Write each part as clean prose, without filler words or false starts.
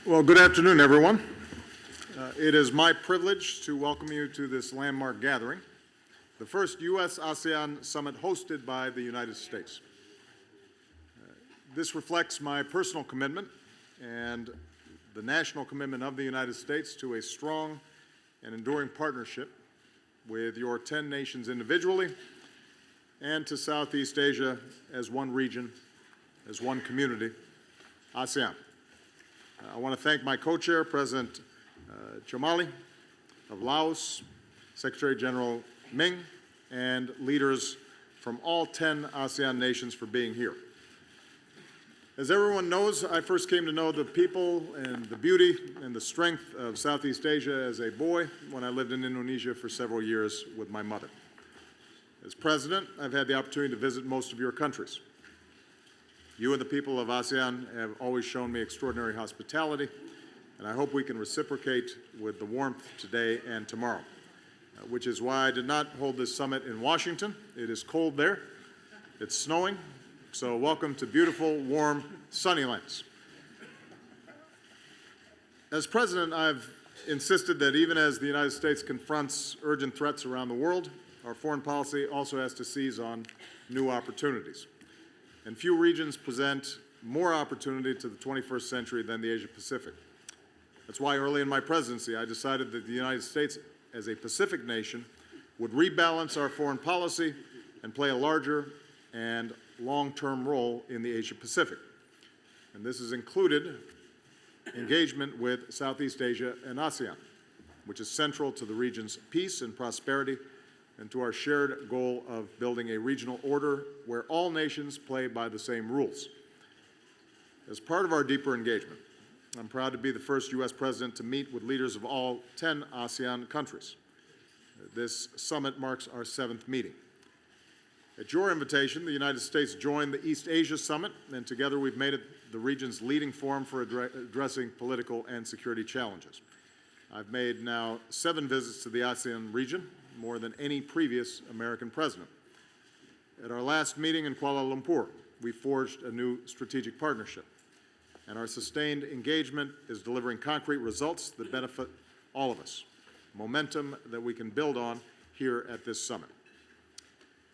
Well, good afternoon, everyone. It is my privilege to welcome you to this landmark gathering, the first U.S.-ASEAN summit hosted by the United States. This reflects my personal commitment and the national commitment of the United States to a strong and enduring partnership with your 10 nations individually and to Southeast Asia as one region, as one community, ASEAN. I want to thank my co-chair, President Chamali of Laos, Secretary General Ming, and leaders from all 10 ASEAN nations for being here. As everyone knows, I first came to know the people and the beauty and the strength of Southeast Asia as a boy when I lived in Indonesia for several years with my mother. As president, I've had the opportunity to visit most of your countries. You and the people of ASEAN have always shown me extraordinary hospitality, and I hope we can reciprocate with the warmth today and tomorrow, which is why I did not hold this summit in Washington. It is cold there. It's snowing. So welcome to beautiful, warm Sunnylands. As president, I've insisted that even as the United States confronts urgent threats around the world, our foreign policy also has to seize on new opportunities. And few regions present more opportunity to the 21st century than the Asia-Pacific. That's why early in my presidency, I decided that the United States, as a Pacific nation, would rebalance our foreign policy and play a larger and long-term role in the Asia-Pacific. And this has included engagement with Southeast Asia and ASEAN, which is central to the region's peace and prosperity and to our shared goal of building a regional order where all nations play by the same rules. As part of our deeper engagement, I'm proud to be the first U.S. president to meet with leaders of all 10 ASEAN countries. This summit marks our 7th meeting. At your invitation, the United States joined the East Asia Summit, and together we've made it the region's leading forum for addressing political and security challenges. I've made now 7 visits to the ASEAN region, more than any previous American president. At our last meeting in Kuala Lumpur, we forged a new strategic partnership, and our sustained engagement is delivering concrete results that benefit all of us, momentum that we can build on here at this summit.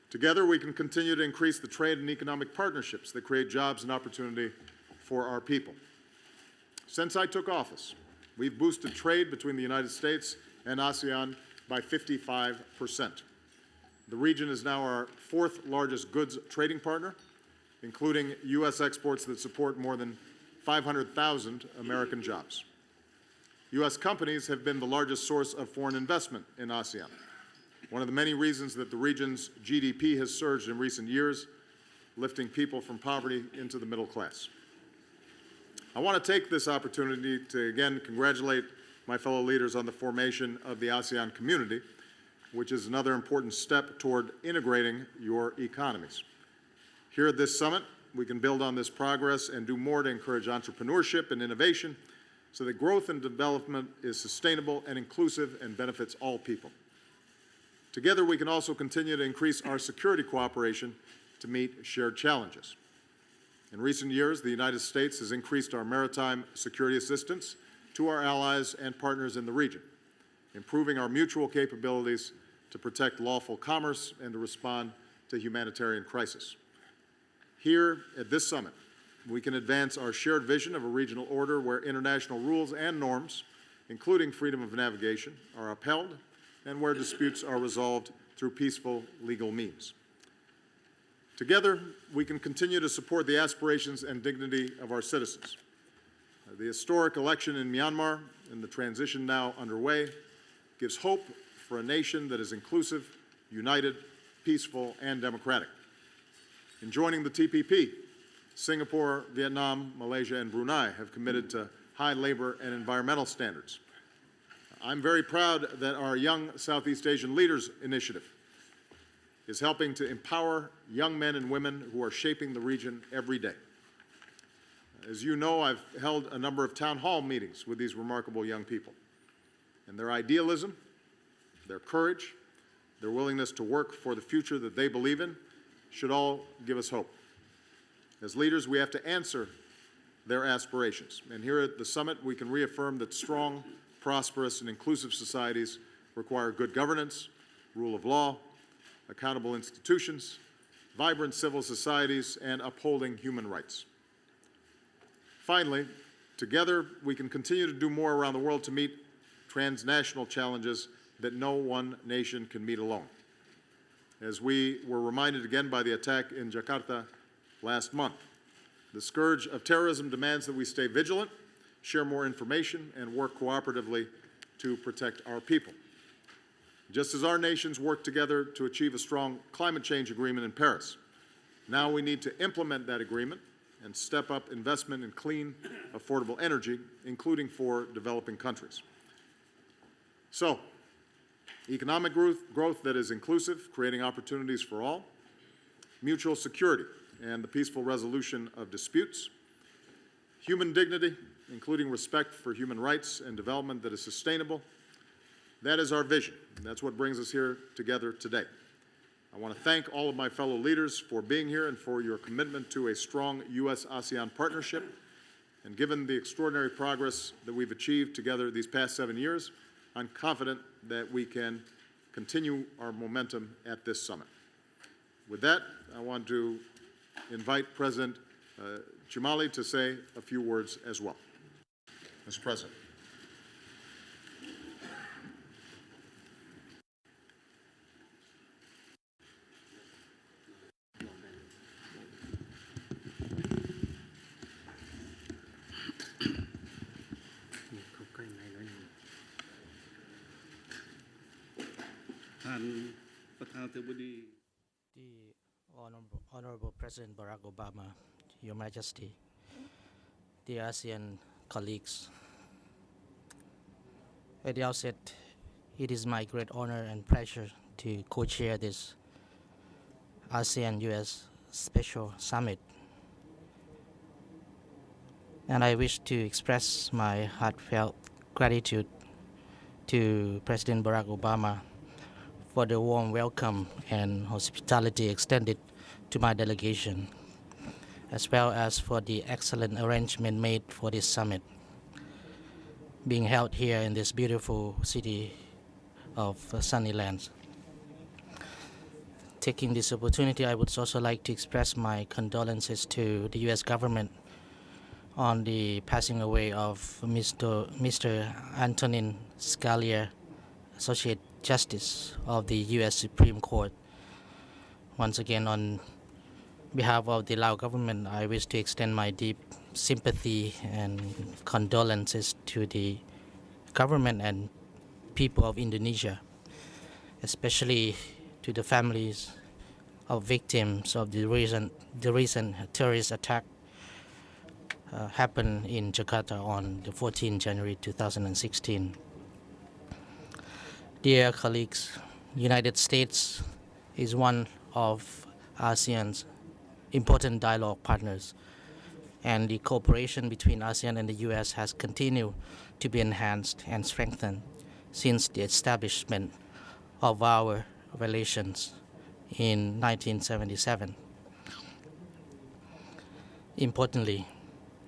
Together, we can continue to increase the trade and economic partnerships that create jobs and opportunity for our people. Since I took office, we've boosted trade between the United States and ASEAN by 55%. The region is now our 4th largest goods trading partner, including U.S. exports that support more than 500,000 American jobs. U.S. companies have been the largest source of foreign investment in ASEAN, one of the many reasons that the region's GDP has surged in recent years, lifting people from poverty into the middle class. I want to take this opportunity to again congratulate my fellow leaders on the formation of the ASEAN community, which is another important step toward integrating your economies. Here at this summit, we can build on this progress and do more to encourage entrepreneurship and innovation so that growth and development is sustainable and inclusive and benefits all people. Together, we can also continue to increase our security cooperation to meet shared challenges. In recent years, the United States has increased our maritime security assistance to our allies and partners in the region, improving our mutual capabilities to protect lawful commerce and to respond to humanitarian crisis. Here at this summit, we can advance our shared vision of a regional order where international rules and norms, including freedom of navigation, are upheld and where disputes are resolved through peaceful legal means. Together, we can continue to support the aspirations and dignity of our citizens. The historic election in Myanmar and the transition now underway gives hope for a nation that is inclusive, united, peaceful, and democratic. In joining the TPP, Singapore, Vietnam, Malaysia, and Brunei have committed to high labor and environmental standards. I'm very proud that our Young Southeast Asian Leaders Initiative is helping to empower young men and women who are shaping the region every day. As you know, I've held a number of town hall meetings with these remarkable young people. And their idealism, their courage, their willingness to work for the future that they believe in should all give us hope. As leaders, we have to answer their aspirations. And here at the summit, we can reaffirm that strong, prosperous, and inclusive societies require good governance, rule of law, accountable institutions, vibrant civil societies, and upholding human rights. Finally, together, we can continue to do more around the world to meet transnational challenges that no one nation can meet alone. As we were reminded again by the attack in Jakarta last month, the scourge of terrorism demands that we stay vigilant, share more information, and work cooperatively to protect our people. Just as our nations work together to achieve a strong climate change agreement in Paris, now we need to implement that agreement and step up investment in clean, affordable energy, including for developing countries. So, economic growth that is inclusive, creating opportunities for all, mutual security and the peaceful resolution of disputes, human dignity, including respect for human rights and development that is sustainable. That is our vision, and that's what brings us here together today. I want to thank all of my fellow leaders for being here and for your commitment to a strong U.S.-ASEAN partnership. And given the extraordinary progress that we've achieved together these past 7 years, I'm confident that we can continue our momentum at this summit. With that, I want to invite President Chumali to say a few words as well. Mr. President. The Honorable President Barack Obama, Your Majesty, the ASEAN colleagues. At the outset, it is my great honor and pleasure to co-chair this ASEAN-US Special Summit. And I wish to express my heartfelt gratitude to President Barack Obama for the warm welcome and hospitality extended to my delegation, as well as for the excellent arrangement made for this summit, being held here in this beautiful city of Sunnylands. Taking this opportunity, I would also like to express my condolences to the U.S. government on the passing away of Mr. Antonin Scalia, Associate Justice of the U.S. Supreme Court. Once again, on behalf of the Lao government, I wish to extend my deep sympathy and condolences to the government and people of Indonesia, especially to the families of victims of the recent terrorist attack happened in Jakarta on the 14th January 2016. Dear colleagues, United States is one of ASEAN's important dialogue partners, and the cooperation between ASEAN and the U.S. has continued to be enhanced and strengthened since the establishment of our relations in 1977. Importantly,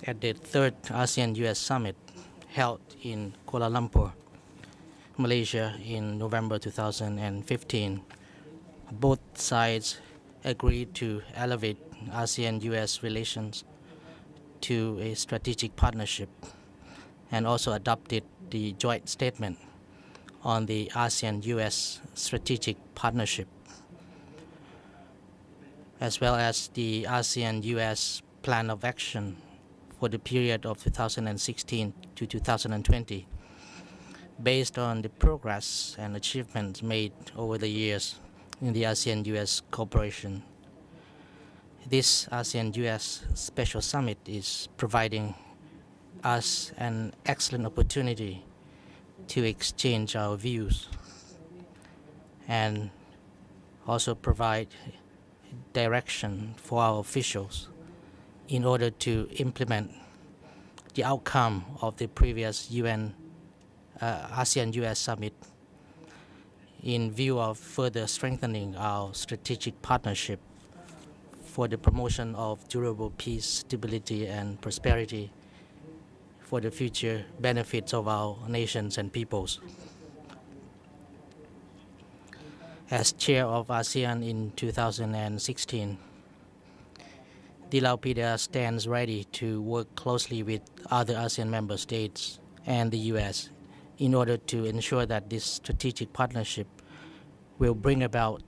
at the third ASEAN-US Summit held in Kuala Lumpur, Malaysia in November 2015, both sides agreed to elevate ASEAN-US relations to a strategic partnership and also adopted the joint statement on the ASEAN-US strategic partnership, as well as the ASEAN-US plan of action for the period of 2016 to 2020, based on the progress and achievements made over the years in the ASEAN-US cooperation. This ASEAN-US Special Summit is providing us an excellent opportunity to exchange our views and also provide direction for our officials in order to implement the outcome of the previous ASEAN-US Summit in view of further strengthening our strategic partnership for the promotion of durable peace, stability, and prosperity for the future benefits of our nations and peoples. As chair of ASEAN in 2016, Dilaupida stands ready to work closely with other ASEAN member states and the U.S. in order to ensure that this strategic partnership will bring about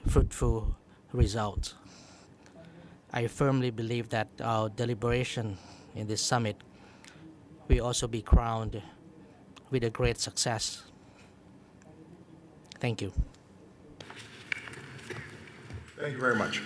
fruitful results. I firmly believe that our deliberation in this summit will also be crowned with a great success. Thank you. Thank you very much.